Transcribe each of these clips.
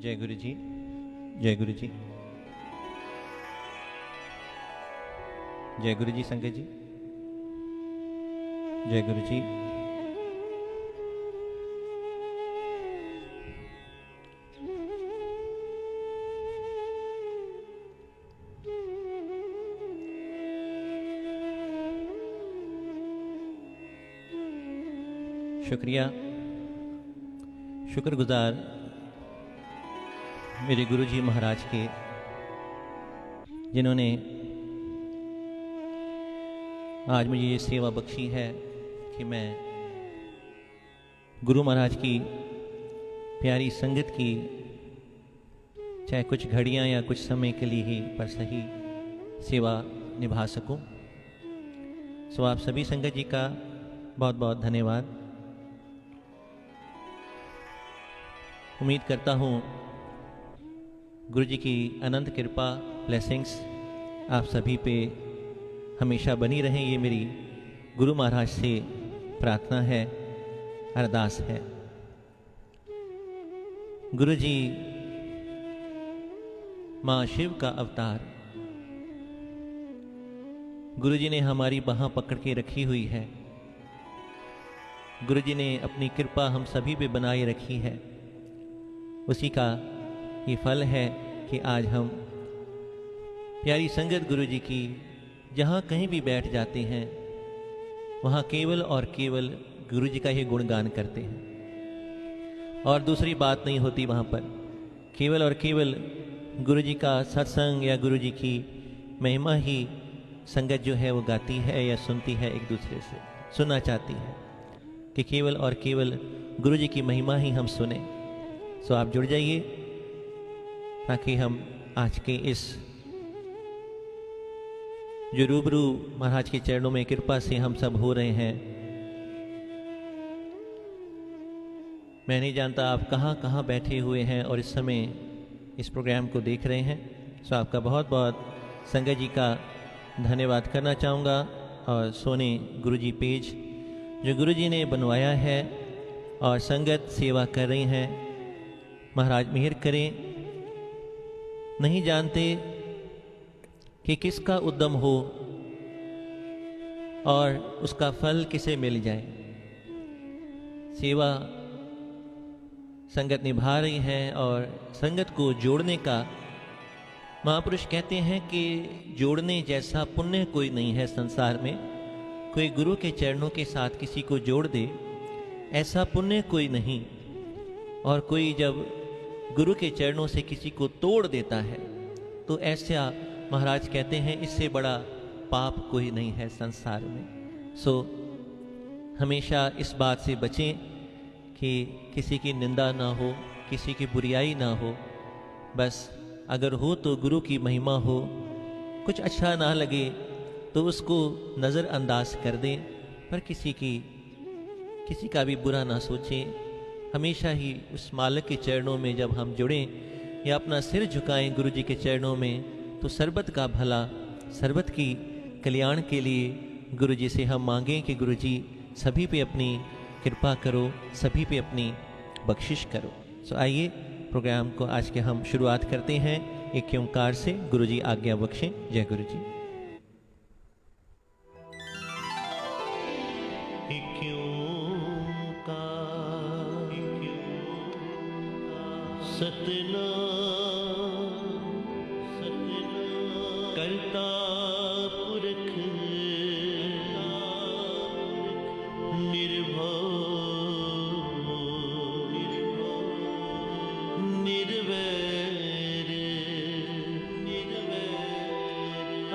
जय गुरु जी, जय गुरु जी, जय गुरु जी। संगत जी, जय गुरु जी। शुक्रिया, शुक्रगुजार मेरे गुरु जी महाराज के, जिन्होंने आज मुझे ये सेवा बख्शी है कि मैं गुरु महाराज की प्यारी संगत की चाहे कुछ घड़ियां या कुछ समय के लिए ही पर सही सेवा निभा सकूं। सो आप सभी संगत जी का बहुत बहुत धन्यवाद। उम्मीद करता हूँ गुरु जी की अनंत कृपा, ब्लेसिंग्स आप सभी पे हमेशा बनी रहें। ये मेरी गुरु महाराज से प्रार्थना है, अरदास है। गुरु जी माँ शिव का अवतार, गुरु जी ने हमारी बाह पकड़ के रखी हुई है। गुरु जी ने अपनी कृपा हम सभी पे बनाए रखी है। उसी का ये फल है कि आज हम प्यारी संगत गुरु जी की जहाँ कहीं भी बैठ जाते हैं वहाँ केवल और केवल गुरु जी का ही गुणगान करते हैं और दूसरी बात नहीं होती। वहाँ पर केवल और केवल गुरु जी का सत्संग या गुरु जी की महिमा ही संगत जो है वो गाती है या सुनती है, एक दूसरे से सुनना चाहती है कि केवल और केवल गुरु जी की महिमा ही हम सुने। सो आप जुड़ जाइए ताकि हम आज के इस जो रूबरू महाराज के चरणों में कृपा से हम सब हो रहे हैं, मैं नहीं जानता आप कहाँ कहाँ बैठे हुए हैं और इस समय इस प्रोग्राम को देख रहे हैं। सो आपका बहुत बहुत संगत जी का धन्यवाद करना चाहूँगा। और सोने गुरु जी पेज जो गुरु जी ने बनवाया है और संगत सेवा कर रही हैं, महाराज मेहर करें। नहीं जानते कि किसका उद्यम हो और उसका फल किसे मिल जाए। सेवा संगत निभा रही है और संगत को जोड़ने का महापुरुष कहते हैं कि जोड़ने जैसा पुण्य कोई नहीं है संसार में। कोई गुरु के चरणों के साथ किसी को जोड़ दे, ऐसा पुण्य कोई नहीं। और कोई जब गुरु के चरणों से किसी को तोड़ देता है तो ऐसा महाराज कहते हैं इससे बड़ा पाप कोई नहीं है संसार में। सो हमेशा इस बात से बचें कि किसी की निंदा ना हो, किसी की बुराई ना हो। बस अगर हो तो गुरु की महिमा हो, कुछ अच्छा ना लगे तो उसको नज़रअंदाज कर दें, पर किसी का भी बुरा ना सोचें। हमेशा ही उस मालिक के चरणों में जब हम जुड़ें या अपना सिर झुकाएं गुरु जी के चरणों में, तो सर्बत का भला, सर्बत की कल्याण के लिए गुरु जी से हम मांगें कि गुरु जी सभी पे अपनी कृपा करो, सभी पे अपनी बख्शिश करो। सो आइए प्रोग्राम को आज के हम शुरुआत करते हैं एक ओंकार से। गुरु जी आज्ञा बख्शें। जय गुरु जी। सतनाम करता पुरख निर्भव निर्वैर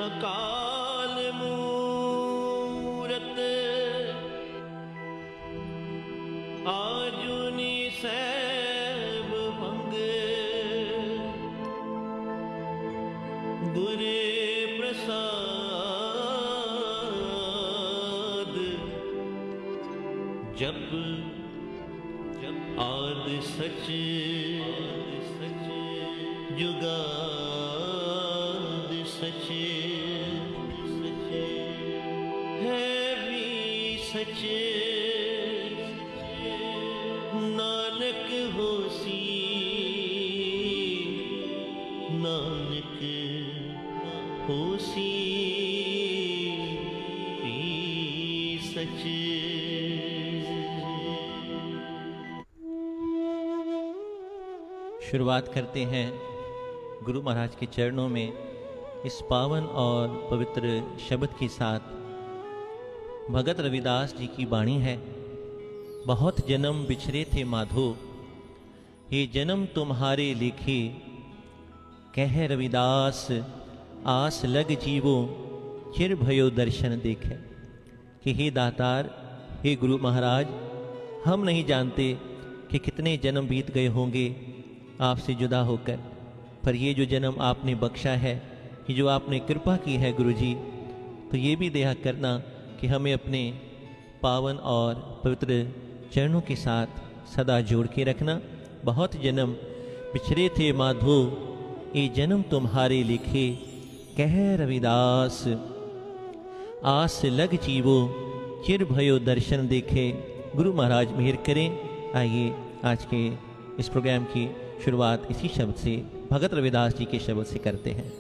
अकाल मूरत आजुनी सैब भंग गुरे प्रसाद जप आद सच जुगाद सच है भी सच नानक होसी नानक होसी पी सच। शुरुआत करते हैं गुरु महाराज के चरणों में इस पावन और पवित्र शब्द के साथ। भगत रविदास जी की वाणी है। बहुत जन्म बिछरे थे माधो, ये जन्म तुम्हारे लिखे। कह रविदास आस लग जीवो, चिर भयो दर्शन देखे। कि हे दातार, हे गुरु महाराज, हम नहीं जानते कि कितने जन्म बीत गए होंगे आपसे जुदा होकर, पर ये जो जन्म आपने बख्शा है, ये जो आपने कृपा की है गुरु जी, तो ये भी दया करना कि हमें अपने पावन और पवित्र चरणों के साथ सदा जोड़ के रखना। बहुत जन्म बिछरे थे माधो, ये जन्म तुम्हारे लिखे। कह रविदास आस लग जीवो, चिर भयो दर्शन देखे। गुरु महाराज मेहर करें। आइए आज के इस प्रोग्राम की शुरुआत इसी शब्द से, भगत रविदास जी के शब्द से करते हैं।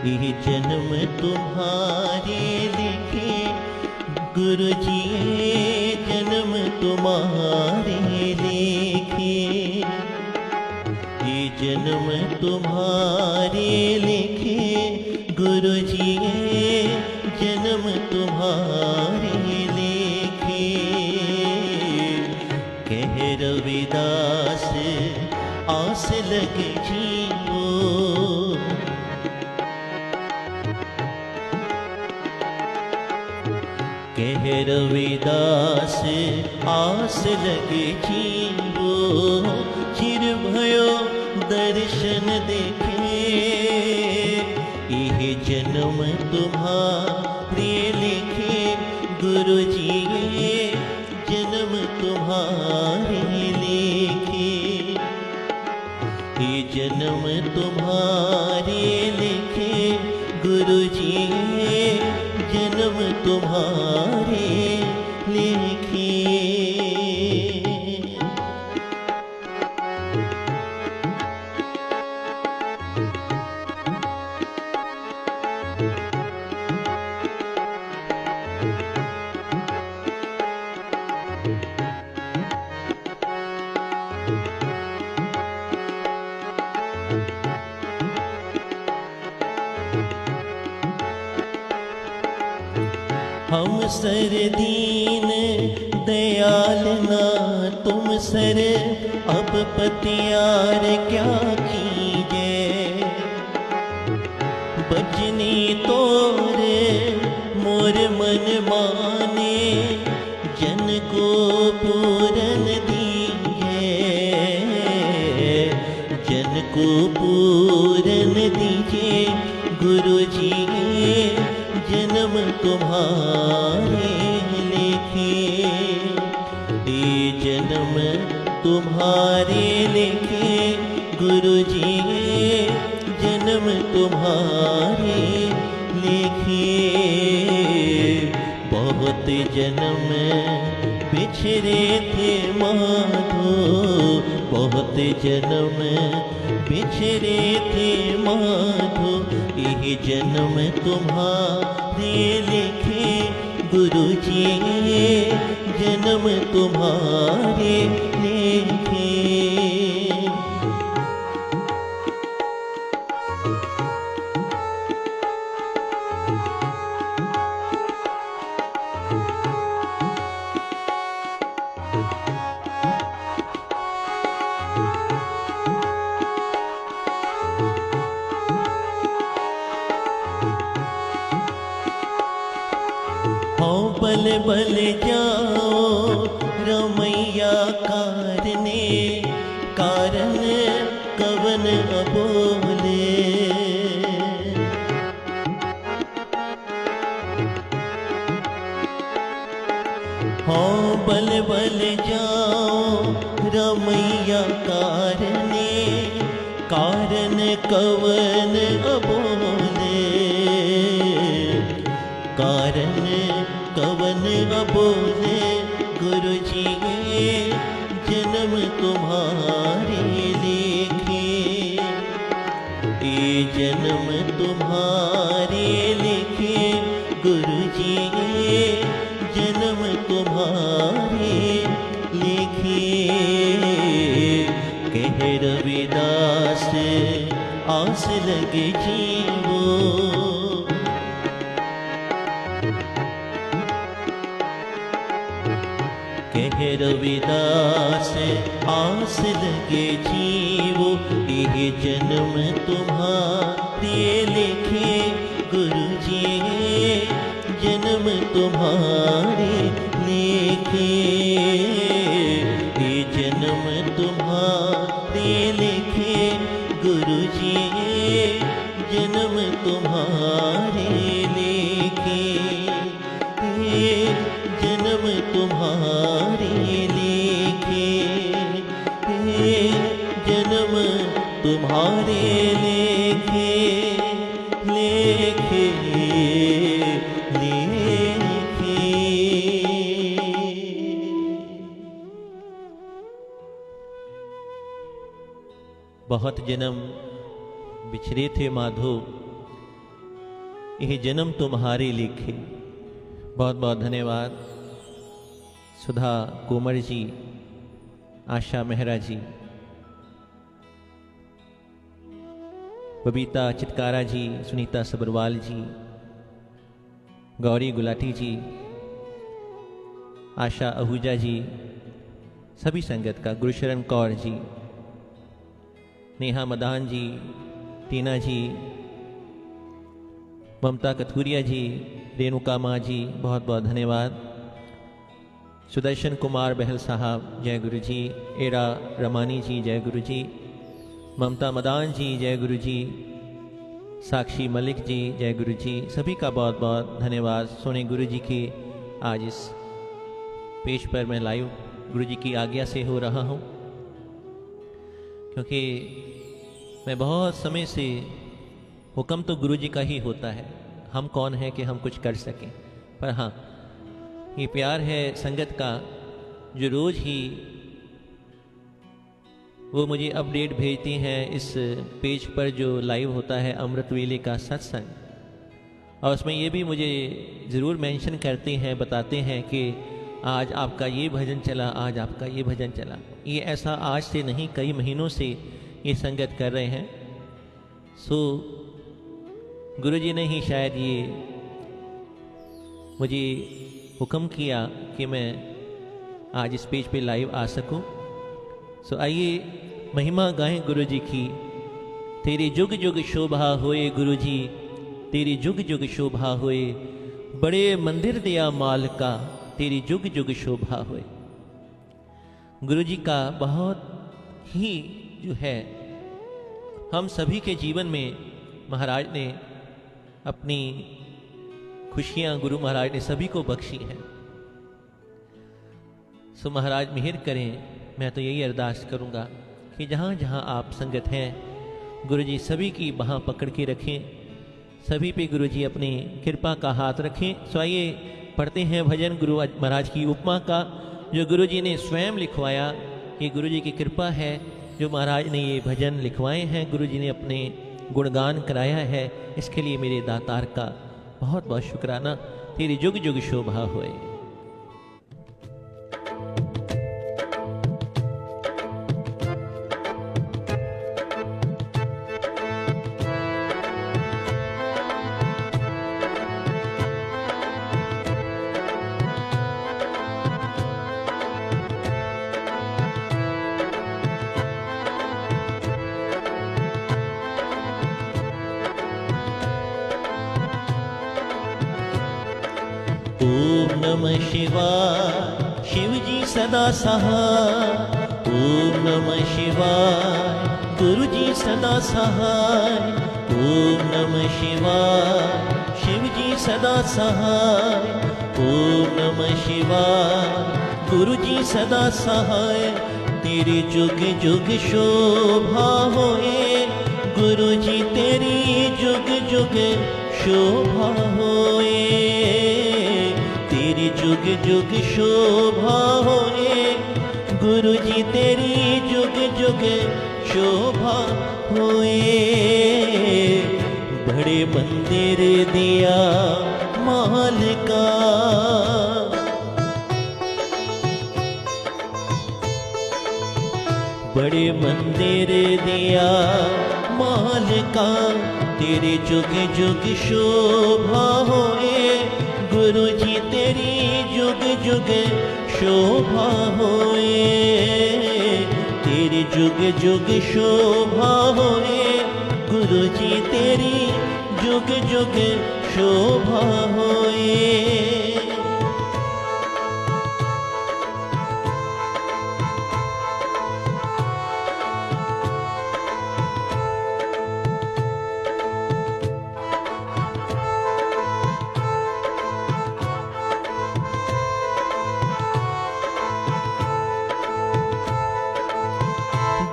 ये जन्म तुम्हारे लिखे गुरु जी, ये जन्म तुम्हारे लिखे। ये जन्म तुम्हारे लिखे गुरु जी, ये जन्म तुम्हारे लिखे। कह रविदास आस लगे जीवो, कह रविदास आस लगे जीवो। चिर भयो दर्शन देखे, यह जन्म तुम्हारे लिखे गुरु जी, ये जन्म तुम्हारे लिखे। ये जन्म तुम्हारे लिखे गुरु जी, ये जन्म तुम्हारे लिखे। हम सर दीन दयाल ना तुम सर, अब पतियार क्या कीजे। बजनी तोरे मोर मन माने, जन को पूरन दीजे। जन को पूरन दीजे गुरु जी, जन्म तुम्हारे लिखे। ये जन्म तुम्हारे लिखे गुरु जी, जन्म तुम्हारे लिखे। बहुत जन्म बिछरे थे माधो, बहुत जन्म बिछरे थे माधो। ये जन्म तुम्हारे लिखे गुरु जी, जन्म तुम्हारे लिखे। बल बल जाओ रमैया कारने, कारण कवन कवन अबोले। हाँ बल बल जाओ रमैया कारने, कारण कवन अबोले। कारण कवन अबोले गुरु जी जन्म तुम्हारे लिखे। ये जन्म तुम्हारे लिखे गुरु जी जन्म तुम्हारे लिखे। कह रविदास आस लगे जीवो। कह रविदास आस लगे जीवो। ये जन्म तुम्हारे लिखे गुरु जी जन्म तुम्हारे लिखे। ये जन्म तुम्हारे लिखे गुरु जी जन्म तुम्हारे लिखे। ये जन्म तुम्हारे लिखे। ये जन्म तुम्हारे लिखे लिखे लिखे। बहुत जन्म बिछड़े थे माधो, यह जन्म तुम्हारे लिखे। बहुत बहुत धन्यवाद सुधा कोमर जी, आशा मेहरा जी, बबीता चितकारा जी, सुनीता सबरवाल जी, गौरी गुलाटी जी, आशा आहूजा जी, सभी संगत का, गुरुशरण कौर जी, नेहा मदान जी, टीना जी, ममता कथूरिया जी, रेणुका माँ जी, बहुत बहुत धन्यवाद। सुदर्शन कुमार बहल साहब जय गुरु जी, एरा रमानी जी जय गुरु जी, ममता मदान जी जय गुरु जी, साक्षी मलिक जी जय गुरु जी, सभी का बहुत बहुत धन्यवाद। सोने गुरु जी की आज इस पेज पर मैं लाइव गुरु जी की आज्ञा से हो रहा हूँ, क्योंकि मैं बहुत समय से, हुक्म तो गुरु जी का ही होता है, हम कौन हैं कि हम कुछ कर सकें। पर हाँ, ये प्यार है संगत का, जो रोज़ ही वो मुझे अपडेट भेजती हैं इस पेज पर जो लाइव होता है अमृत वेले का सत्संग, और उसमें ये भी मुझे ज़रूर मेंशन करते हैं, बताते हैं कि आज आपका ये भजन चला, आज आपका ये भजन चला। ये ऐसा आज से नहीं, कई महीनों से ये संगत कर रहे हैं। सो गुरु जी ने ही शायद ये मुझे हुक्म किया कि मैं आज इस पेज पे लाइव आ सकूं। सो आइए महिमा गाएं गुरु जी की। तेरी जुग जुग शोभा होए गुरु जी, तेरी जुग जुग शोभा होए, बड़े मंदिर दिया माल का, तेरी जुग जुग शोभा होए। गुरु जी का बहुत ही जो है, हम सभी के जीवन में महाराज ने अपनी खुशियां, गुरु महाराज ने सभी को बख्शी हैं। सो महाराज मिहर करें, मैं तो यही अरदास करूंगा कि जहाँ जहाँ आप संगत हैं, गुरु जी सभी की बाह पकड़ के रखें, सभी पे गुरु जी अपनी कृपा का हाथ रखें। सो आइए पढ़ते हैं भजन गुरु महाराज की उपमा का, जो गुरु जी ने स्वयं लिखवाया। ये गुरु जी की कृपा है जो महाराज ने ये भजन लिखवाए हैं, गुरु जी ने अपने गुणगान कराया है। इसके लिए मेरे दातार का बहुत बहुत शुक्राना। तेरी जुग जुग शोभा होए। ओम नमः शिवाय शिव जी सदा सहाय। ओम नमः शिवाय गुरु जी सदा सहाय। ओम नमः शिवाय, शिव जी सदा सहाय। ओम नमः शिवाय, गुरु जी सदा सहाय। तेरी जुग जुग शोभा होए, गुरु जी तेरी जुग जुग शोभा होए। तेरी जुग जुग शोभा होए, गुरु जी तेरी जुग जुग शोभा होए। बड़े मंदिर दिया मालिका, बड़े मंदिर दिया मालिका। तेरे जुग जुग शोभा होए, गुरु जी तेरी जुग जुग शोभा होए। तेरी जुग जुग शोभा होए, गुरु जी तेरी जुग जुग शोभा होए।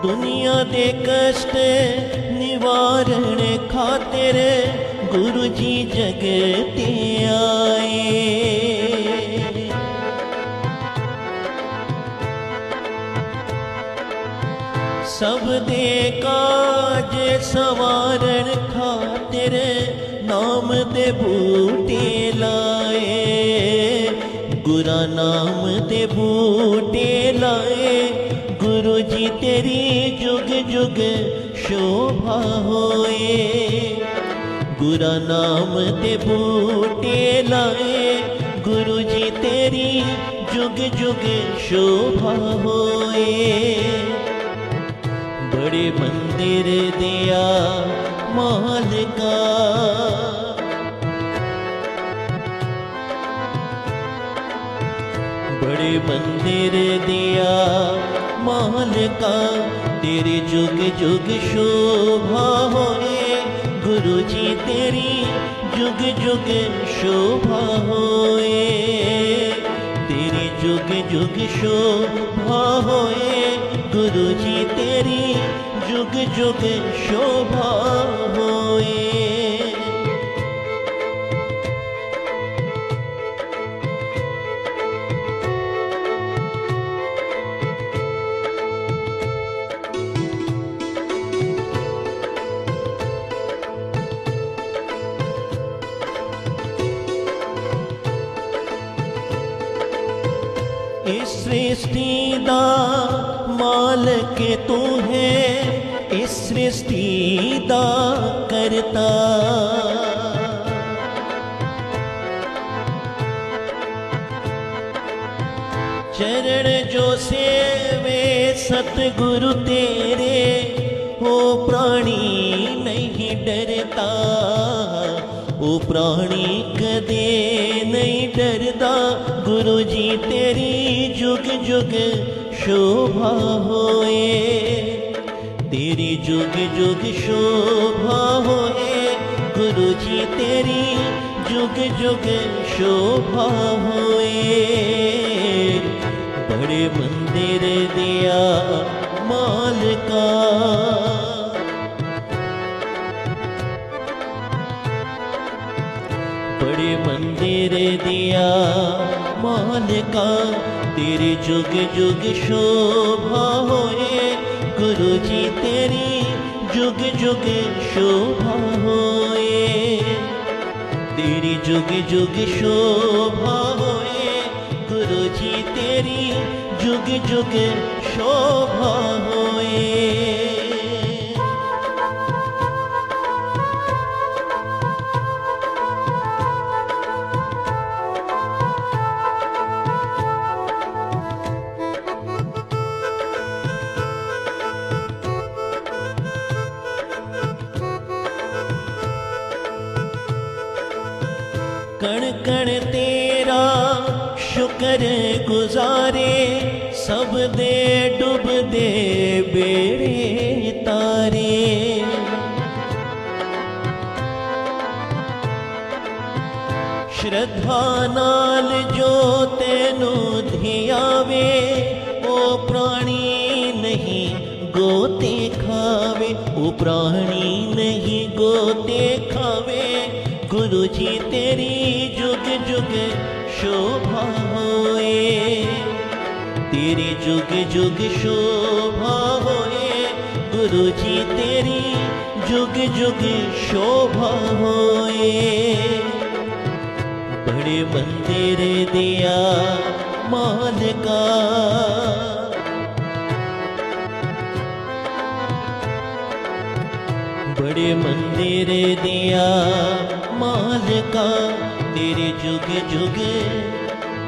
दुनिया दे कष्ट निवारण खातिर गुरु जी जगते आए। सब दे काज सवारण खातिर नाम दे बूटे लाए। गुरा नाम दे बूटे लाए, गुरु जी तेरी जुग जुग शोभा होए। गुरा नाम ते बूटे लाए, गुरु जी तेरी जुग जुग शोभा होए। बड़े मंदिर दिया मालिका, बड़े मंदिर दिया मालिका। तेरी जुग जुग शोभा होए, गुरु जी तेरी जुग जुग शोभा होए। तेरी जुग जुग शोभा होए, गुरु जी तेरी जुग जुग शोभा होए। इस सृष्टि दा मालक तू है, इस सृष्टि दा करता। चरण जो सेवे सतगुरु तेरे, वो प्राणी नहीं डरता। वो प्राणी कदे नहीं डरदा, गुरु जी तेरी जुग जुग शोभा होए। तेरी जुग जुग शोभा होए, गुरु जी तेरी जुग जुग शोभा होए। बड़े मंदिर दिया मालिका, बड़े मंदिर दिया मालिका। तेरी जुग जुग शोभा होए, गुरु जी तेरी जुग जुग शोभा होए। तेरी जुग जुग शोभा होए, गुरु जी तेरी जुग जुग शोभा होए। कण कण तेरा शुक्र गुजारे, सब दे डूब दे बेड़े तारे। श्रद्धा नाल जो तेनू धियावे, ओ प्राणी नहीं गोते खावे, ओ प्राणी नहीं गोते खावे। गुरु जी तेरी जुग जुग शोभा होए, तेरी जुग जुग शोभा होए। गुरु जी तेरी जुग जुग शोभा होए। बड़े मंदिर दिया मालिका, बड़े मंदिर दिया मालिका। तेरे जुग जुग,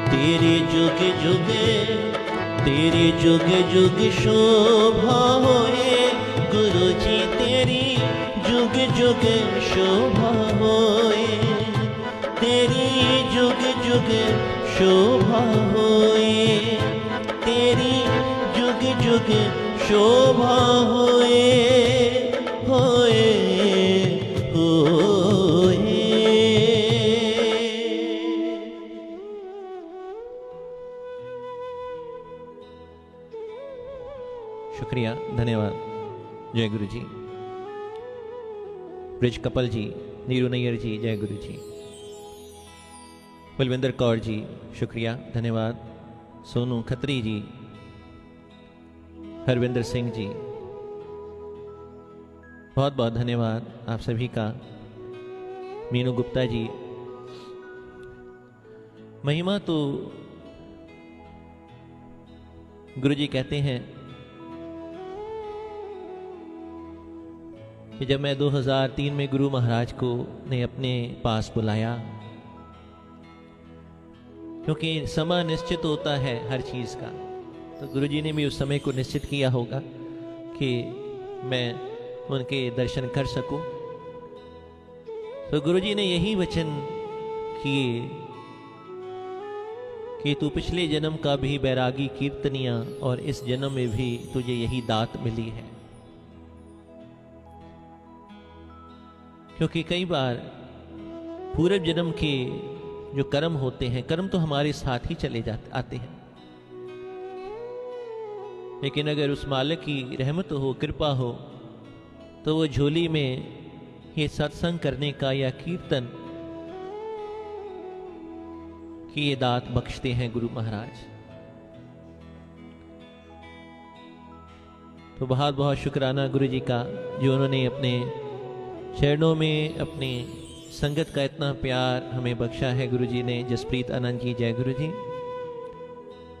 तेरे जुग जुग, तेरे जुग जुग शोभा होए। गुरु जी तेरी जुग जुग शोभा होए, तेरी जुग जुग शोभा होए, तेरी जुग जुग शोभा होए, होए, होए। शुक्रिया, धन्यवाद। जय गुरु जी। ब्रिज कपल जी, नीरू नैयर जी, जय गुरु जी। बलविंदर कौर जी, शुक्रिया, धन्यवाद। सोनू खत्री जी, हरविंदर सिंह जी, बहुत बहुत धन्यवाद आप सभी का। मीनू गुप्ता जी, महिमा तो गुरु जी कहते हैं कि जब मैं 2003 में गुरु महाराज को ने अपने पास बुलाया, क्योंकि समय निश्चित होता है हर चीज़ का, तो गुरु जी ने भी उस समय को निश्चित किया होगा कि मैं उनके दर्शन कर सकूं। तो गुरु जी ने यही वचन किए कि तू पिछले जन्म का भी बैरागी कीर्तनिया और इस जन्म में भी तुझे यही दात मिली है। क्योंकि कई बार पूर्व जन्म के जो कर्म होते हैं, कर्म तो हमारे साथ ही चले आते हैं, लेकिन अगर उस मालिक की रहमत हो, कृपा हो, तो वो झोली में ये सत्संग करने का या कीर्तन की ये दात बख्शते हैं गुरु महाराज। तो बहुत बहुत शुक्राना गुरु जी का, जो उन्होंने अपने चरणों में अपनी संगत का इतना प्यार हमें बख्शा है। गुरु जी ने जसप्रीत आनंद जी, जय गुरु जी।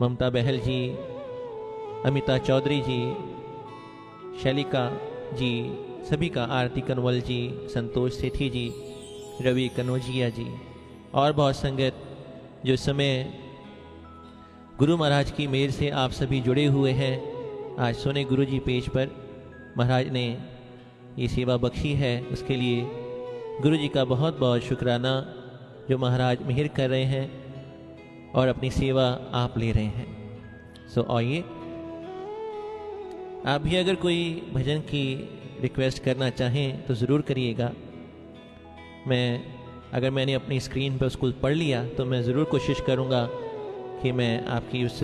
ममता बहल जी, अमिता चौधरी जी, शैलिका जी, सभी का, आरती कनवल जी, संतोष सेठी जी, रवि कनौजिया जी और बहुत संगत जो इस समय गुरु महाराज की मेहर से आप सभी जुड़े हुए हैं। आज सोने गुरु जी पेज पर महाराज ने ये सेवा बख्शी है, उसके लिए गुरु जी का बहुत बहुत शुक्राना, जो महाराज मेहर कर रहे हैं और अपनी सेवा आप ले रहे हैं। सो आइए, आप भी अगर कोई भजन की रिक्वेस्ट करना चाहें तो ज़रूर करिएगा। अगर मैंने अपनी स्क्रीन पर उसको पढ़ लिया तो मैं ज़रूर कोशिश करूँगा कि मैं आपकी उस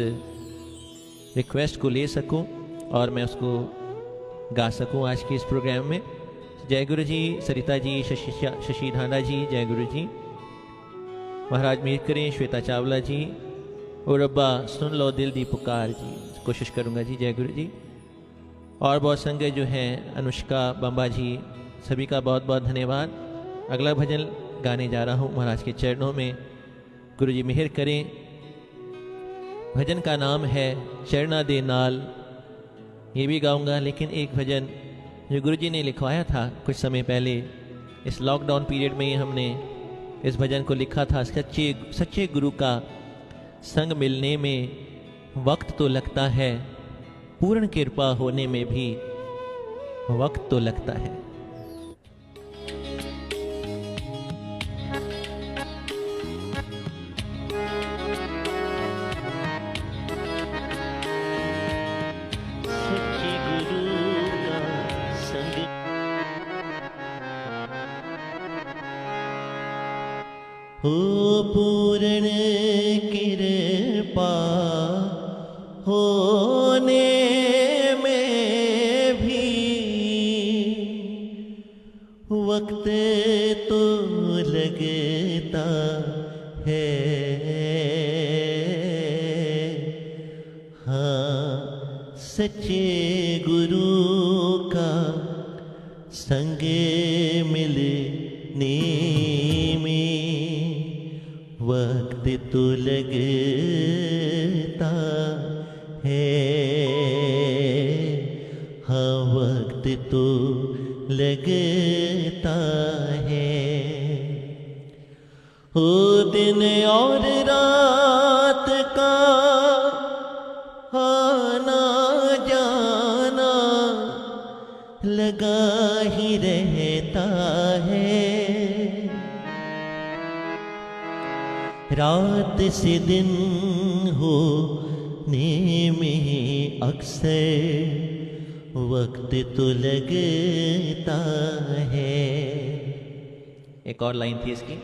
रिक्वेस्ट को ले सकूं और मैं उसको गा सकूं आज के इस प्रोग्राम में। जय गुरु जी। सरिता जी, शशि धाना जी, जय गुरु जी। महाराज मेहर करें। श्वेता चावला जी, और रब्बा सुन लो दिल दी पुकार जी, कोशिश करूँगा जी। जय गुरु जी। और बहुत संगत जो हैं, अनुष्का, बम्बा जी, सभी का बहुत बहुत धन्यवाद। अगला भजन गाने जा रहा हूँ महाराज के चरणों में, गुरु जी मेहर करें। भजन का नाम है चरना दे नाल। ये भी गाऊंगा, लेकिन एक भजन जो गुरु जी ने लिखवाया था कुछ समय पहले, इस लॉकडाउन पीरियड में हमने इस भजन को लिखा था। सच्चे गुरु का संग मिलने में वक्त तो लगता है, पूर्ण कृपा होने में भी वक्त तो लगता है। हो पूर्ण कृपा होने में भी वक्त तो लगता है। हाँ, सच्चे गुरु का संग मिलने में वक्त तो लगता है। हाँ, वक्त तो लगता है। ओ दिन और रात का आना जाना लगा ही रहता है। रात से दिन होने में अक्सर वक्त तो लगता है। एक और लाइन थी इसकी।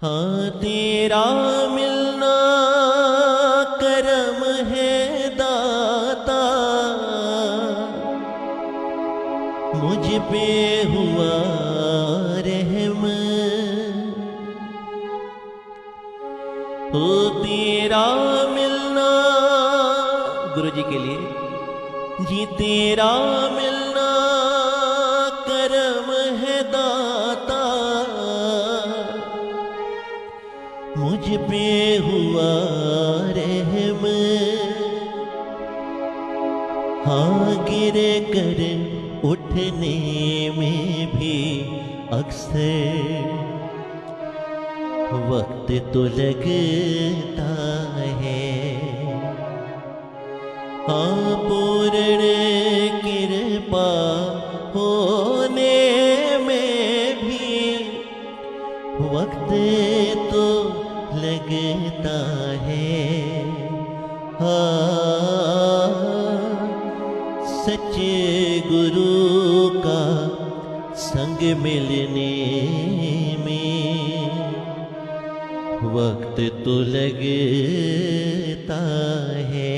हाँ, तेरा मिलना करम है दाता, मुझ पे हुआ रहम। ओ तेरा मिलना, गुरु जी के लिए जी तेरा मिलना करम है दाता, मुझ पे हुआ रहम। हाँ, गिरे कर उठने में भी अक्सर वक्त तो लगता है। हाँ, पूर्ण कृपा होने में भी वक्त तो लगता है। हाँ, सच्चे गुरु का संग मिलने में वक्त तो लगता है।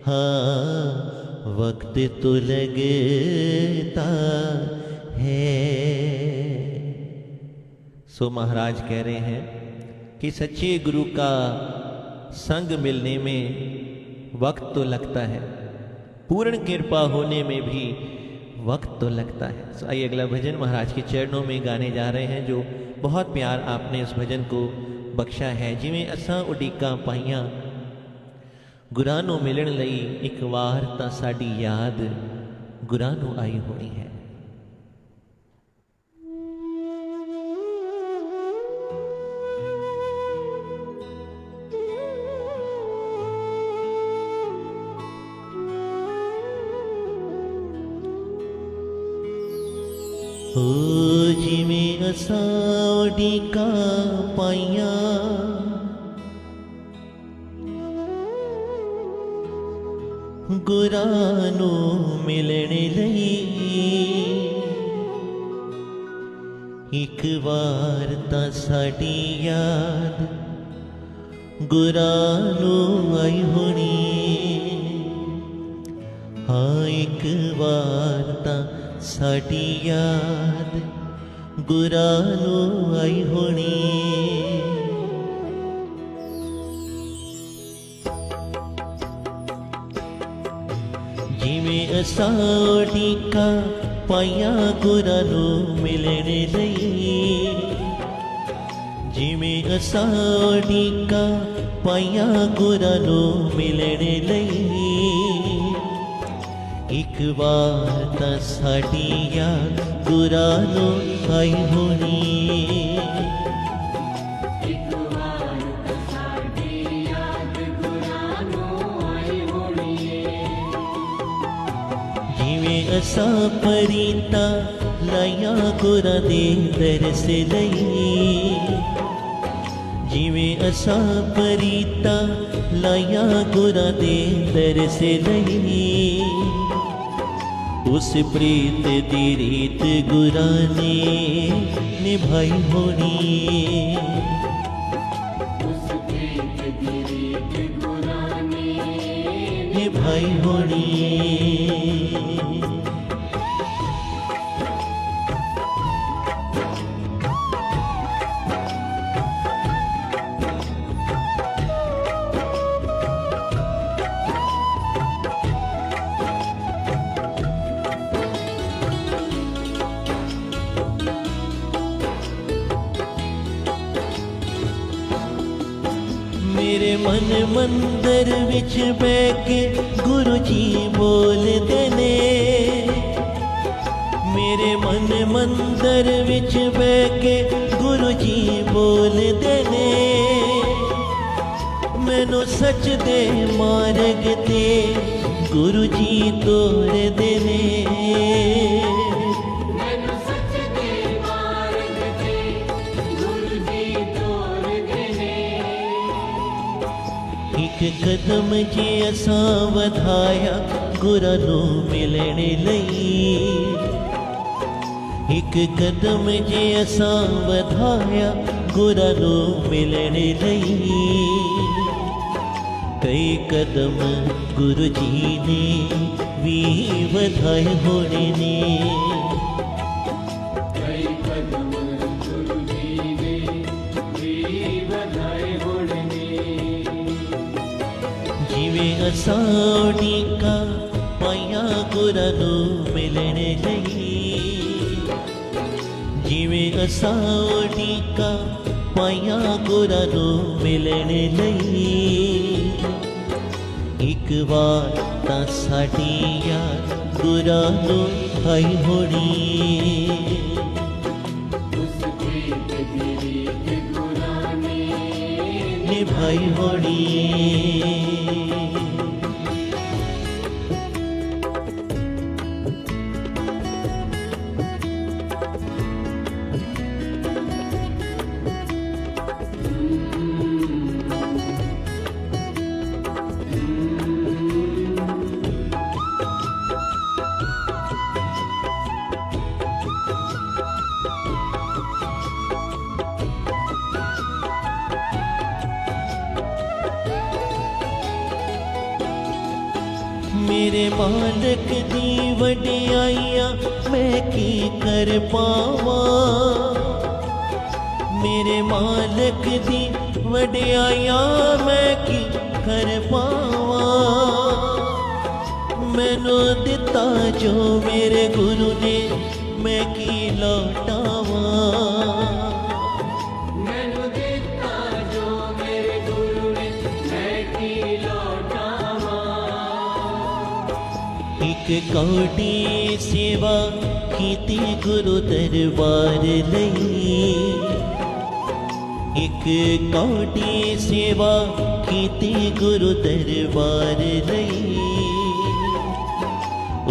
हाँ, वक्त तो लगता है। सो महाराज कह रहे हैं कि सच्चे गुरु का संग मिलने में वक्त तो लगता है, पूर्ण कृपा होने में भी वक्त तो लगता है। सो आइए अगला भजन महाराज के चरणों में गाने जा रहे हैं, जो बहुत प्यार आपने उस भजन को बख्शा है। जिमें असां उड़ीका पाइयां गुरां नूं मिलण लई, एक वार तां साडी याद गुरां नूं आई होनी है। ओ जिमें असां उड़ीका पाइयां गुरां नूं मिलण लई, एक वार तां साडी याद गुरां नूं आई होनी। हाँ, एक वार तां साडी याद गुरां नूं आई होनी। जिमें असां उड़ीका पाइयां गुरां नूं मिलण लई, जिमें असां उड़ीका पाइयां गुरां नूं मिलण लई, एक बार तां साडी याद गुरां नूं आई होनी। जिवें असां परीता लाया गुरां दे दरस लई, जिवें असां परीता लाया गुरां दे दरस लई, उस प्रीत दी रीत गुरां ने निभाई होनी। उस प्रीत दी रीत गुरां ने निभाई होनी। मेरे मन मंदिर विच बैठ के गुरु जी बोलदे ने। मेरे मन मंदिर विच बैठ के गुरु जी बोलदे ने। मैनू सच दे मार्ग ते गुरु जी तोरदे ने। मैनू सच दे मार्ग ते गुरु जी तोरदे ने। एक कदम जे असां वधाया गुरां नूं मिलण लई। एक कदम जे असां वधाया गुरां नूं मिलण लई। कई कदम गुरु जी ने भी वधाए होने ने। कई कदम गुरु जी ने भी वधाए होने ने। जिवें असां उड़ीकां पाइयां गुरां नूं मिलण लई। जिवें असां उड़ीकां पाइयां गुरां नूं मिलण लई। एक बार तां साडी याद गुरां नूं आई होनी। उस प्रीत दी रीत गुरां ने निभाई होनी। मेरे मालिक दी वडियाइयां मैं की कर पावां। मेरे मालिक दी वडियाइयां मैं की कर पावां। मैनू दिता जो मेरे गुरु ने मैं की लौटावां। मैनू दिता जो मेरे गुरु ने मैं की लौटावां। एक कौड़ी सेवा कीती गुरु दरबार लई। एक कौड़ी सेवा कीती गुरु दरबार लई।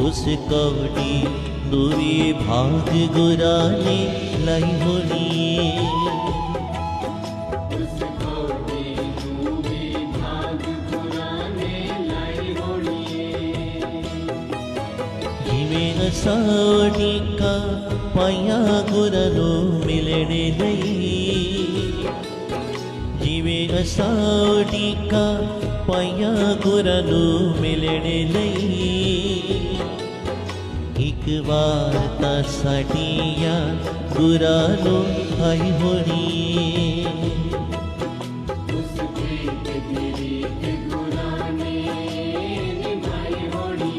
उस कौड़ी दूरी भाग गुरां ने लाई होनी। उस कौड़ी नूं भी भाग गुरां ने लाई होनी। जिवें असां उड़ीकां पाइयां गुरां नूं मिलण लई। जिवें असां उड़ीकां पाइयां गुरां नूं मिलण लई। एक बार तां साडी याद गुरां नूं आई होनी। उस प्रीत दी रीत गुरां ने निभाई होनी।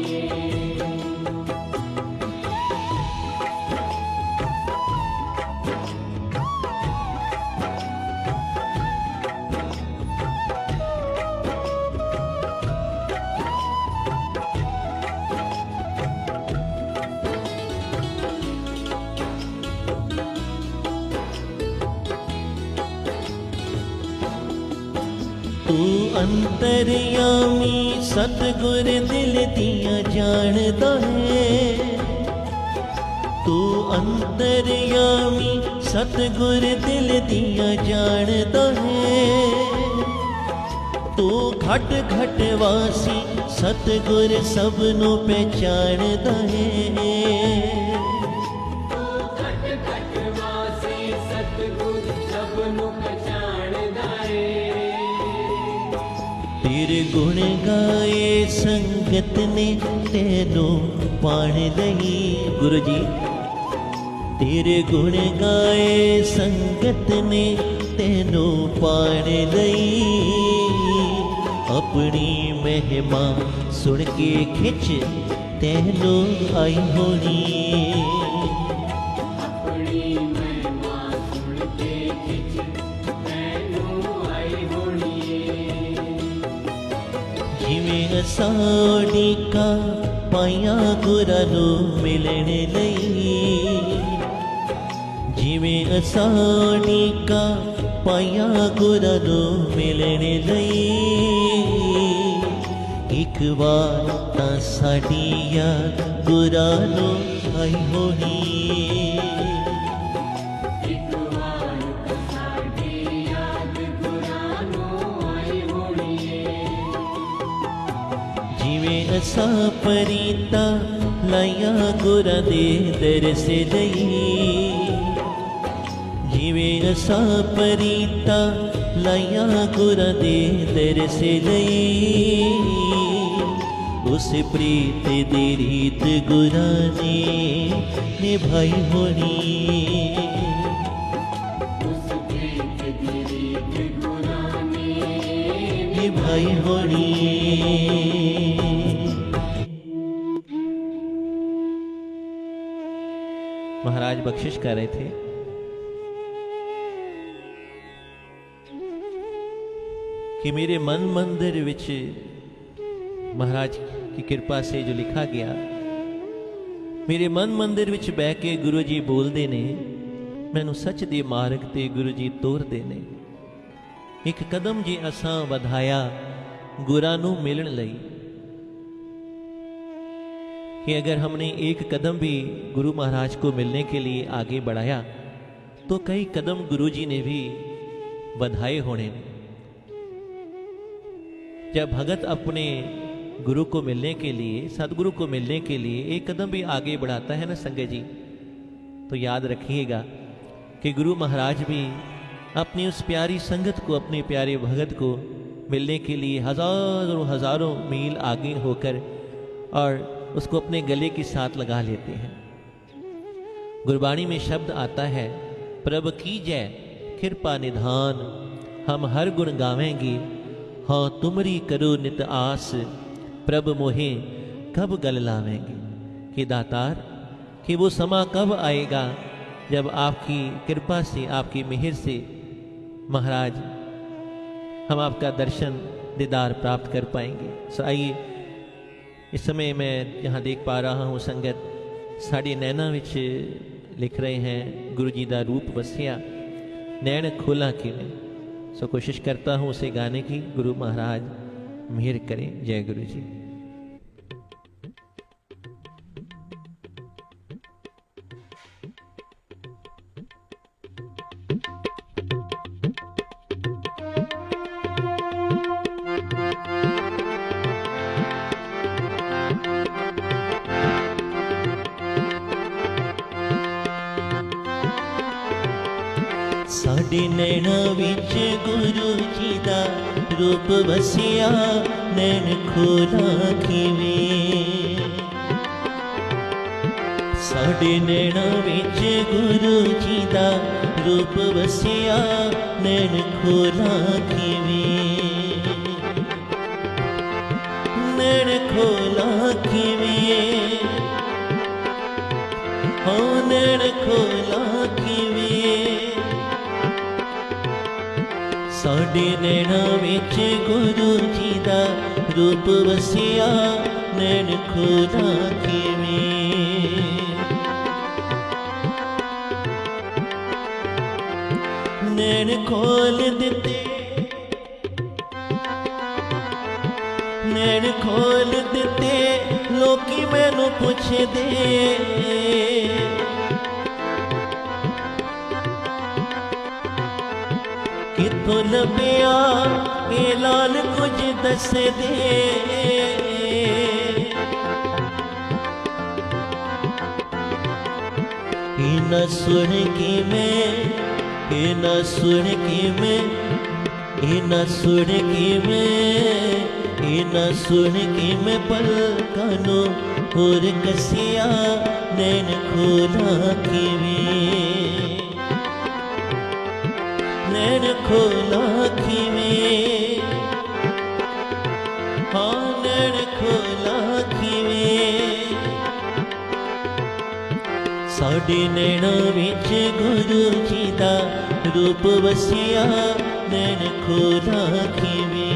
तू अंतरयामी सतगुर दिल दिया जानदा है। तू अंतरयामी सतगुर दिल दिया जानदा है। तू घट घट वासी सतगुर सबनों पहचानदा है घट घट वासी सतगुर सबनों पहचानदा है तेरे गुण गाए संगत ने तेनों पाण लई गुरु जी तेरे गुण गाए संगत ने तेनों पाण लई अपनी महिमा सुन के खिच तेनों आई होनी अपनी महिमा सुन के खिच तैनूं आई होनी जिवें असां का पाया गुरां नूं मिलण लई जिवें असां का पाया गुरां नूं मिलण लई एक बार तां साडी याद गुरां नूं आई होनी एक वार साडी याद गुरां नूं आई होनी जिवें असां परीता लाया गुरां दे दरस लई जिवें असां परीता लाया गुरां दे दरस लई उस प्रीत दी रीत गुरां ने निभाई होनी उस प्रीत दी रीत गुरां ने निभाई होनी महाराज बख्शिश कर रहे थे कि मेरे मन मंदिर विच महाराज की कृपा से जो लिखा गया मेरे मन मंदिर विच बह के गुरु जी बोलते ने मैनू सच दे मार्ग ते गुरु जी तोरते ने एक कदम जे असां वधाया गुरां नूं मिलण लई कि अगर हमने एक कदम भी गुरु महाराज को मिलने के लिए आगे बढ़ाया तो कई कदम गुरु जी ने भी बढ़ाए होने ने जब भगत अपने गुरु को मिलने के लिए सदगुरु को मिलने के लिए एक कदम भी आगे बढ़ाता है ना संगत जी तो याद रखिएगा कि गुरु महाराज भी अपनी उस प्यारी संगत को अपने प्यारे भगत को मिलने के लिए हजारों हजारों मील आगे होकर और उसको अपने गले के साथ लगा लेते हैं। गुरबाणी में शब्द आता है प्रभ की जय कृपा निधान हम हर गुण गावेंगे हाँ तुमरी करो नित आस प्रभ मोहे कब गल लावेंगे कि दातार कि वो समा कब आएगा जब आपकी कृपा से आपकी मेहर से महाराज हम आपका दर्शन दीदार प्राप्त कर पाएंगे। सो आइए इस समय मैं यहाँ देख पा रहा हूँ संगत साड़ी नैना विच लिख रहे हैं गुरु जी का रूप वसिया नैन खोला किवें। सो कोशिश करता हूँ उसे गाने की गुरु महाराज मेहर करें। जय गुरु जी। साडे नैना विच गुरु जी दा रूप वसिया नैन खोला किवें। साडे नैना विच गुरु जी दा रूप वसिया नैन खोला किवें। नैन खोला किवें हो नैन खोला किवें। साडे नैना विच गुरु जी दा रूप वसिया नैन खोला किवें। नैन खोल दिते नैन खोल दिते लोकी मैनू पुछदे किथों लभया ए लाल कुछ दस दे। न सुन के मैं, न सुन के मैं, न सुन के मैं, न सुन के मैं पलकानो और कसिया नैन खोला के वे, नैन खोला के वे, हाँ नैन खोला के वे। साडे नैना विच गुरु जी दा रूप वसिया नैन खोला के वे।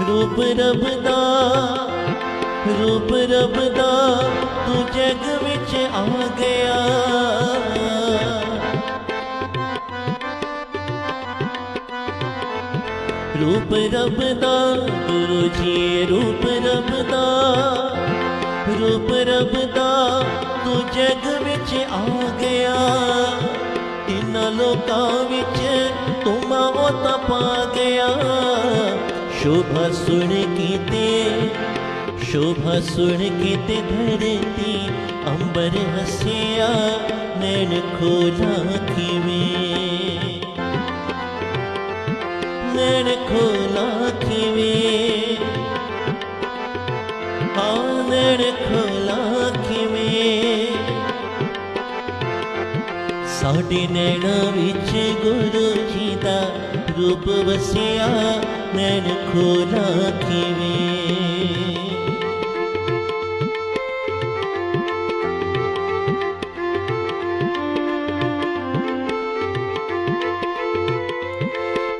रूप रब दा, रूप रब दा तू जग विच आ गया। रूप रब दा गुरु जी, रूप रब दा, रूप रब दा तू जग विच आ गया। इन्हां लोकां विच तू मां पा गया। शोभा सुन कीते, शोभा सुन कीते धरती अंबर हसिया नैन खोला किवे, नैन खोला किवे, हाँ नैन खोला किवे। साडे नैना विच गुरु जी दा रूप वसिया नैन खोला किवे।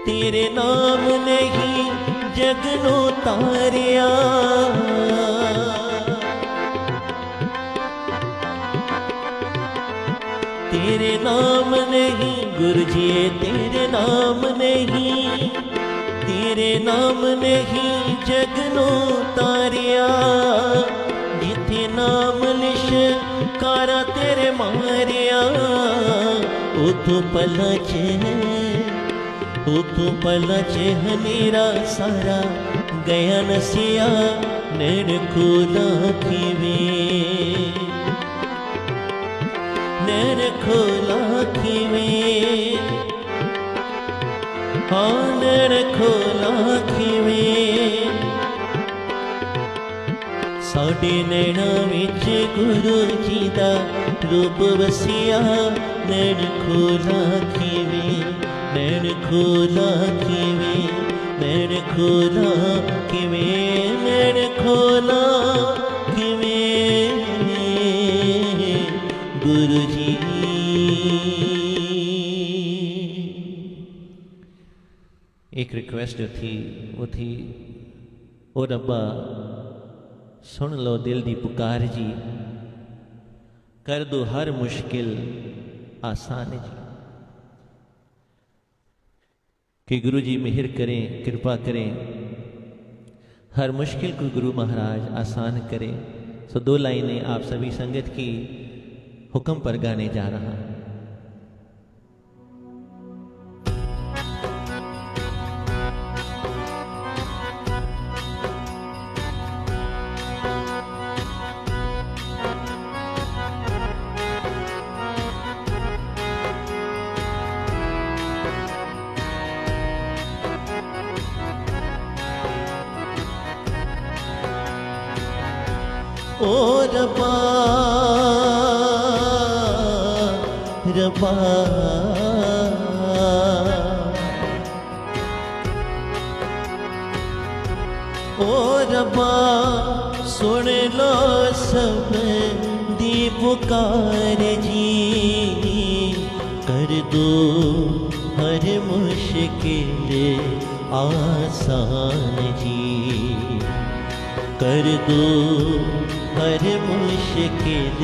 तेरे नाम नहीं जगनो तारिया, तेरे नाम नहीं गुरु जी, तेरे नाम नहीं, तेरे नाम नहीं जगनो तारिया। जिथे नाम लिश कारा तेरे मारिया, उतो पला च, उतो पला च हनेरा सारा गया नसिया नैन खोला किवे, नैन खोला किवे, हाँ नैन खोला किवे। साडे नैना विच गुरु जी दा रूप वसिया नैन खोला किवे, नैन खोला किवे, नैन खोला किवे, नैन खोला किवे गुरु जी। एक रिक्वेस्ट जो थी वो थी, ओ रब्बा सुन लो दिल दी पुकार जी, कर दो हर मुश्किल आसान जी। कि गुरु जी मेहर करें, कृपा करें, हर मुश्किल को गुरु महाराज आसान करें। सो दो लाइनें आप सभी संगत की हुक्म पर गाने जा रहा हूं। ओ रब्बा रब्बा, ओ रब्बा सुन लो सब दी पुकार जी, कर दो हर मुश्किल आसान जी, कर दो हर मुश्किल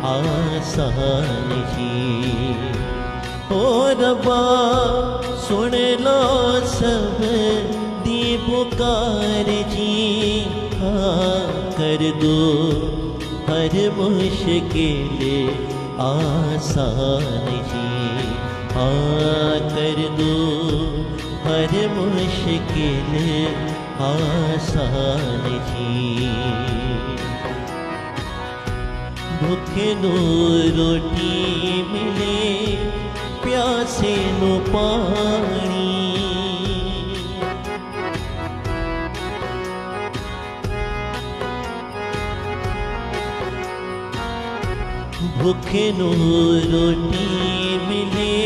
आसान जी। ओ रब्बा सुन लो सब दी पुकार जी, हाँ कर दो हर मुश्किल आसान जी, हाँ कर दो हर मुश्किल आसान जी। भूखे नू रोटी मिले, प्यासे नू पानी। भूखे नू रोटी मिले,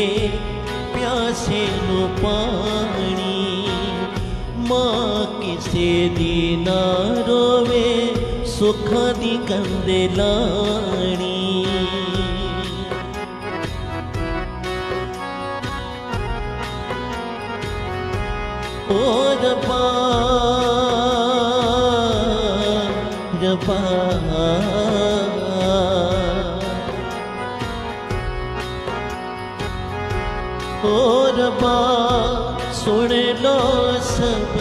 प्यासे नू पानी। मां किसे दी ना रोवे, सुखां दी कंदे लाणी। ओ रब्बा रब्बा, ओ रब्बा सुन लो सब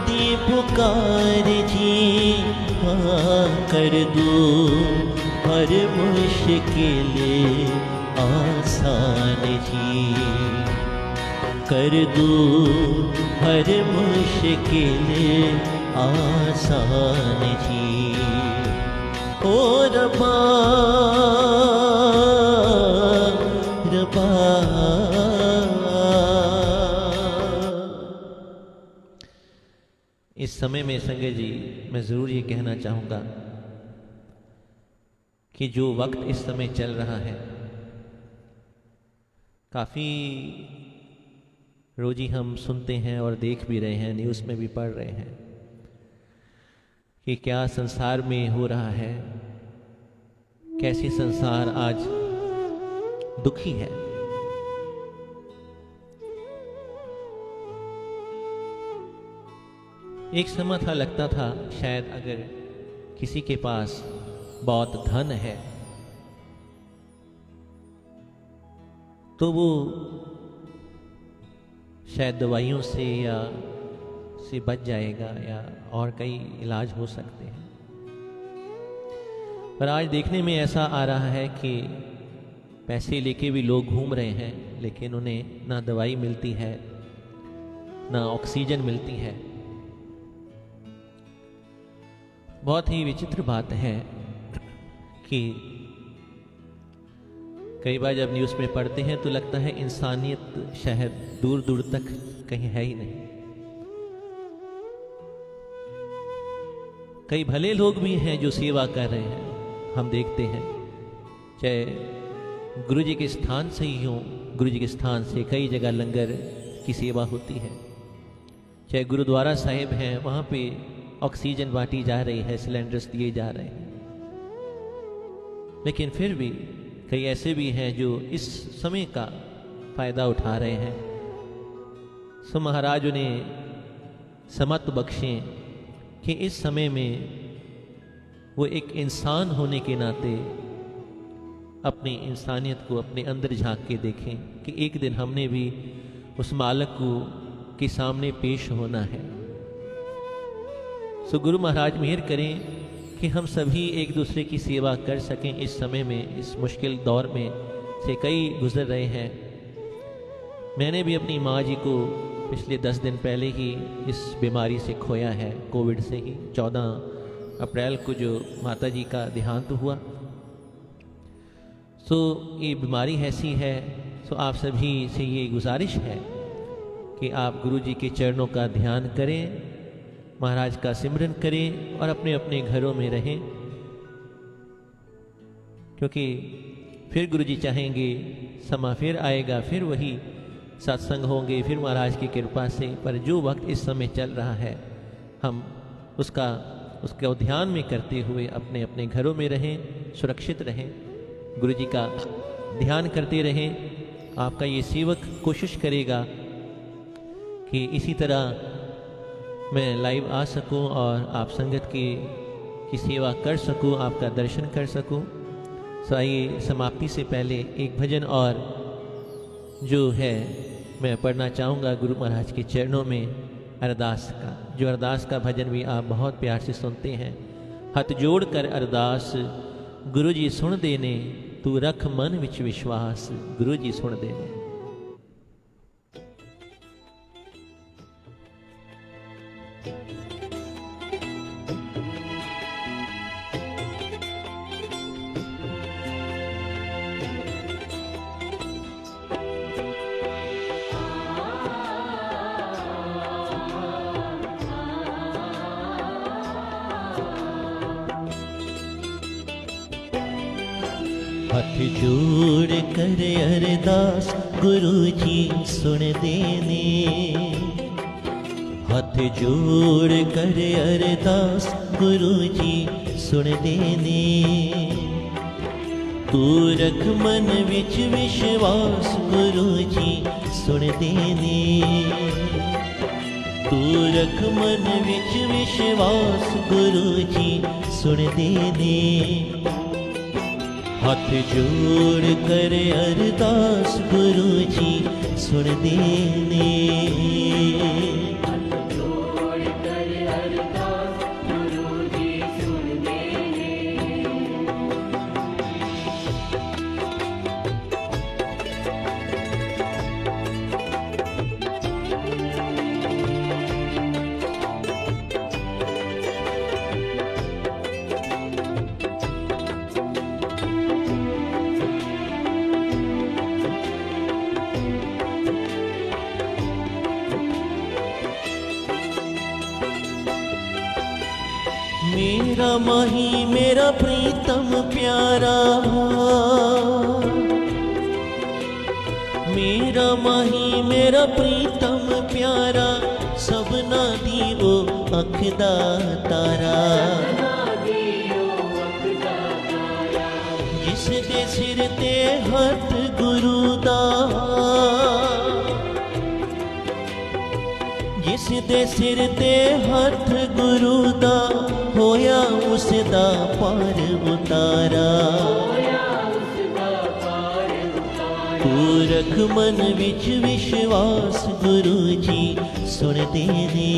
दी पुकार जी। हाँ कर दो हर मुश्किल आसान जी। कर दो हर मुश्किल आसान जी। ओ रब्बा रब्बा। इस समय में संजय जी मैं ज़रूर ये कहना चाहूँगा कि जो वक्त इस समय चल रहा है, काफ़ी रोज़ ही हम सुनते हैं और देख भी रहे हैं, न्यूज़ में भी पढ़ रहे हैं कि क्या संसार में हो रहा है, कैसे संसार आज दुखी है। एक समय था, लगता था शायद अगर किसी के पास बहुत धन है तो वो शायद दवाइयों से या से बच जाएगा या और कई इलाज हो सकते हैं। पर आज देखने में ऐसा आ रहा है कि पैसे लेके भी लोग घूम रहे हैं, लेकिन उन्हें ना दवाई मिलती है ना ऑक्सीजन मिलती है। बहुत ही विचित्र बात है कि कई बार जब न्यूज़ में पढ़ते हैं तो लगता है इंसानियत शायद दूर दूर तक कहीं है ही नहीं। कई भले लोग भी हैं जो सेवा कर रहे हैं, हम देखते हैं, चाहे गुरु जी के स्थान से ही हो, गुरु जी के स्थान से कई जगह लंगर की सेवा होती है, चाहे गुरुद्वारा साहिब हैं वहाँ पे ऑक्सीजन बांटी जा रही है, सिलेंडर्स दिए जा रहे हैं। लेकिन फिर भी कई ऐसे भी हैं जो इस समय का फायदा उठा रहे हैं। सो महाराज उन्हें समत बख्शें कि इस समय में वो एक इंसान होने के नाते अपनी इंसानियत को अपने अंदर झांक के देखें कि एक दिन हमने भी उस मालिक को के सामने पेश होना है। सो गुरु महाराज मेहर करें कि हम सभी एक दूसरे की सेवा कर सकें। इस समय में, इस मुश्किल दौर में से कई गुजर रहे हैं। मैंने भी अपनी माँ जी को पिछले 10 दिन पहले ही इस बीमारी से खोया है, कोविड से ही। 14 अप्रैल को जो माता जी का देहांत हुआ। सो ये बीमारी ऐसी है, सो आप सभी से ये गुजारिश है कि आप गुरु जी के चरणों का ध्यान करें, महाराज का सिमरन करें और अपने अपने घरों में रहें, क्योंकि फिर गुरु जी चाहेंगे समा फिर आएगा, फिर वही सत्संग होंगे, फिर महाराज की कृपा से। पर जो वक्त इस समय चल रहा है हम उसका ध्यान में करते हुए अपने अपने घरों में रहें, सुरक्षित रहें, गुरु जी का ध्यान करते रहें। आपका ये सेवक कोशिश करेगा कि इसी तरह मैं लाइव आ सकूं और आप संगत की सेवा कर सकूं, आपका दर्शन कर सकूं। सो आइए समाप्ति से पहले एक भजन और जो है मैं पढ़ना चाहूँगा गुरु महाराज के चरणों में अरदास का, जो अरदास का भजन भी आप बहुत प्यार से सुनते हैं। हथ जोड़ कर अरदास गुरु जी सुन देने, तू रख मन विच विश्वास, गुरु जी सुन देने। हथ जोड़ कर अरदास गुरु जी सुन देने, हथ जोड़ कर अरदास गुरु जी सुन देने। तू रख मन विच विश्वास गुरु जी सुन देने, तू रख मन विच विश्वास गुरु जी सुन देने। हथ जोड़ कर अरदास गुरु जी सुन देने। जोड़ कर अरदास गुरु जी सुन देने। मेरा माही मेरा प्रीतम प्यारा, मेरा माही मेरा प्रीतम प्यारा, सबना दी ओ अख दा तारा। जिस दे सिर ते हथ गुरु दा, जिस दे सिर ते हथ गुरु दा, होया उस दा पार उतारा। तू रख मन विच विश्वास गुरु जी सुन देने,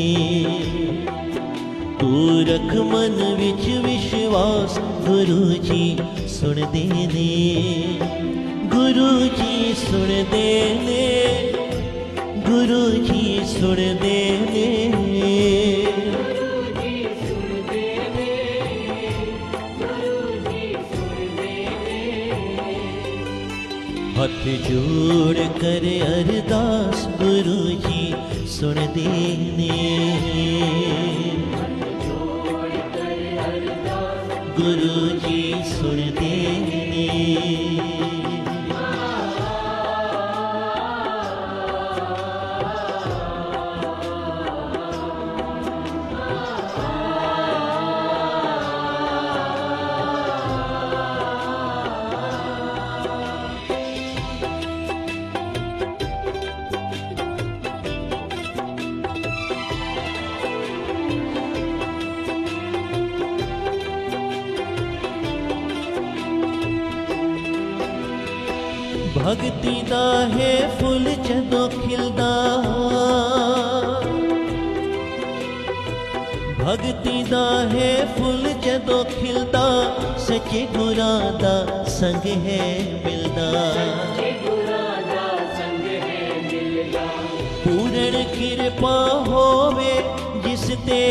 तू रख मन विच विश्वास गुरु जी सुन देने। गुरु जी सुन देने, गुरु जी सुन देने। हथ जोड़ कर अरदास गुरु जी सुन देने, गुरु जी सुन देने। भगती दा है फुल जदों खिलदा, भगती दा है फुल जदों खिलदा, सच्चे गुरां दा संग है मिलदा। पूर्ण किरपा होवे जिस ते,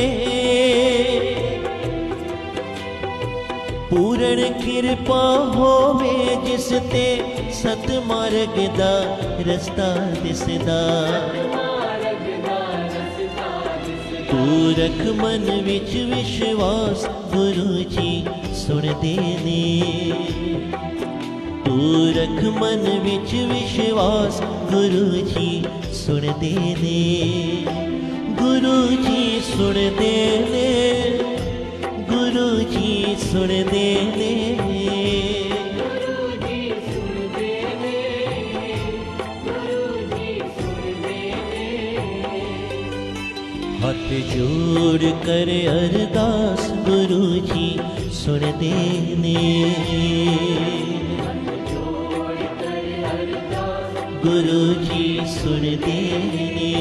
पूर्ण किरपा होवे जिस ते, सत मार्ग दा रस्ता दिसदा। तू रख मन विच विश्वास गुरु जी सुन देने, तू रख मन विच विश्वास गुरु जी सुन देने। गुरु जी सुन देने, गुरु जी सुन देने। हथ जोड़ कर अरदास गुरु जी सुन देने, गुरु जी सुन देने।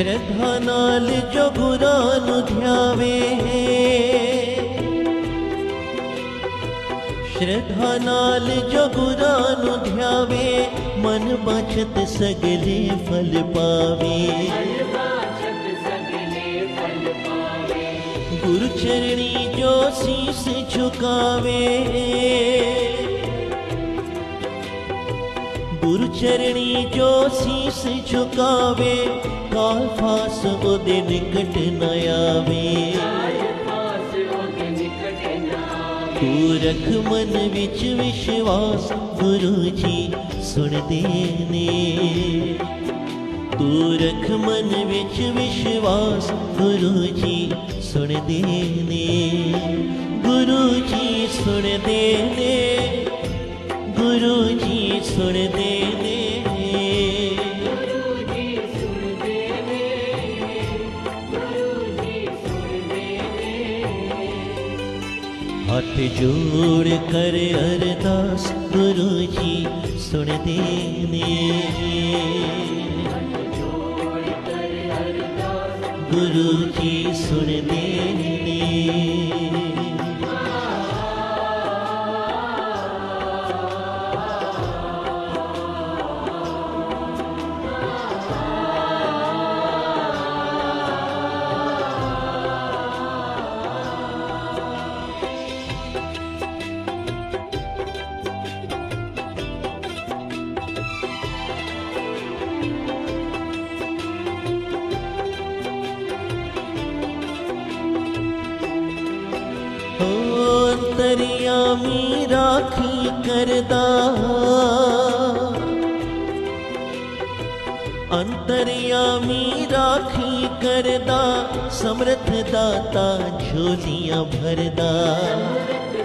श्रद्धा नाल जो गुरां नूं ध्यावे, श्रद्धा नाल जो गुरां नूं ध्यावे, मन बचत सगले फल पावे। बाछत सगले फल पावे। गुरु चरणी जो शीस झुकावे, गुरु चरणी जो शीस झुकावे, काल फास ओदे निकट न आवे। पास ओदे निकट न आवे। तू रख मन विच विश्वास, गुरु जी सुनदे ने। तू रख मन विच विश्वास, गुरु जी सुनदे ने। गुरु जी सुनदे ने, गुरु जी सुनदे ने। गुरु जी सुनदे ने, गुरु जी सुनदे ने। हाथ जोड़ कर अरदास, गुरु जी सुनदे ने। जोड़ कर अरदास, गुरु जी सुनदे ने। अंतर्यामी राखी करदा, अंतर्यामी राखी करदा, समर्थ दाता झोलियां भरदा।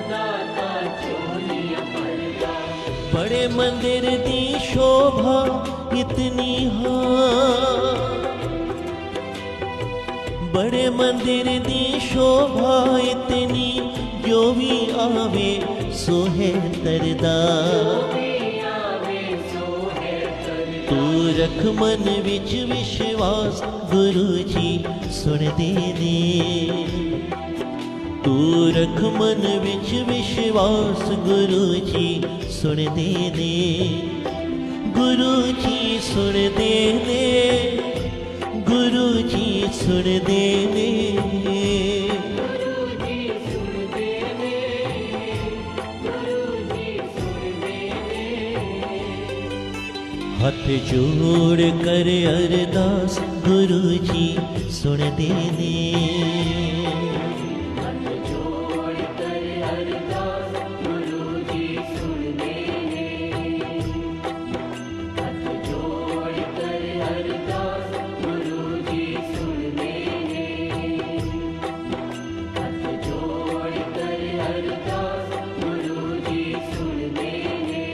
दाता झोलियां भरदा। बड़े मंदिर दी शोभा इतनी हाँ, बड़े मंदिर दी शोभा इतनी, जो भी आवे सो है तरदा। तू रख मन विच विश्वास, गुरु जी सुनदे ने। तू रख मन विच विश्वास, गुरु जी सुनदे ने। गुरु जी सुनदे ने, गुरु जी सुनदे ने। हाथ जोड़ कर अरदास, गुरु जी सुनदे ने। हाथ जोड़ कर अरदास, गुरु जी सुनदे ने। हाथ जोड़ कर अरदास, गुरु जी सुनदे ने। हाथ जोड़ कर अरदास, गुरु जी सुनदे ने।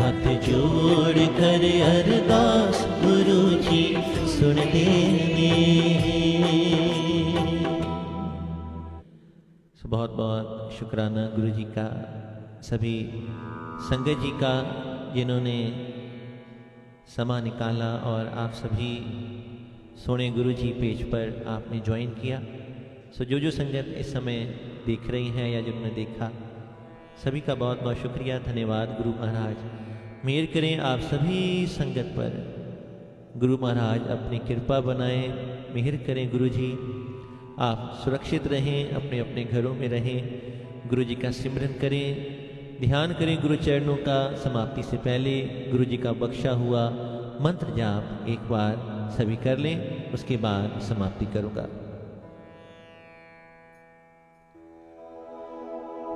हाथ जोड़ कर अरदास, गुरु जी सुनदे ने। बहुत बहुत शुक्राना गुरु जी का, सभी संगत जी का जिन्होंने समा निकाला और आप सभी सोने गुरु जी पेज पर आपने ज्वाइन किया। सो जो संगत इस समय देख रही हैं या जिन्होंने देखा, सभी का बहुत बहुत शुक्रिया, धन्यवाद। गुरु महाराज मेहर करें आप सभी संगत पर। गुरु महाराज अपनी कृपा बनाएं, मेहर करें। गुरु जी आप सुरक्षित रहें, अपने अपने घरों में रहें। गुरु जी का सिमरन करें, ध्यान करें गुरु चरणों का। समाप्ति से पहले गुरु जी का बख्शा हुआ मंत्र जाप एक बार सभी कर लें, उसके बाद समाप्ति करूँगा।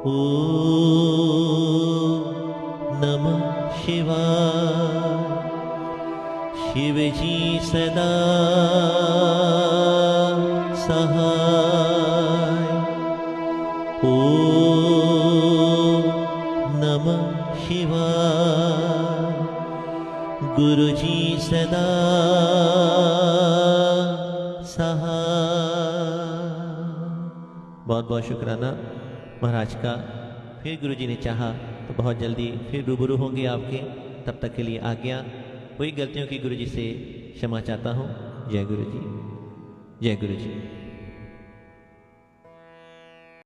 ओम नमः शिवाय। शिव जी सदा सहाय। ओम नमः शिवाय। गुरु जी सदा सहाय। बहुत बहुत शुक्राना महाराज का। फिर गुरु जी ने चाहा तो बहुत जल्दी फिर रूबरू होंगे आपके। तब तक के लिए आज्ञा। कोई गलतियों की गुरु जी से क्षमा चाहता हूँ। जय गुरु जी, जय गुरु जी।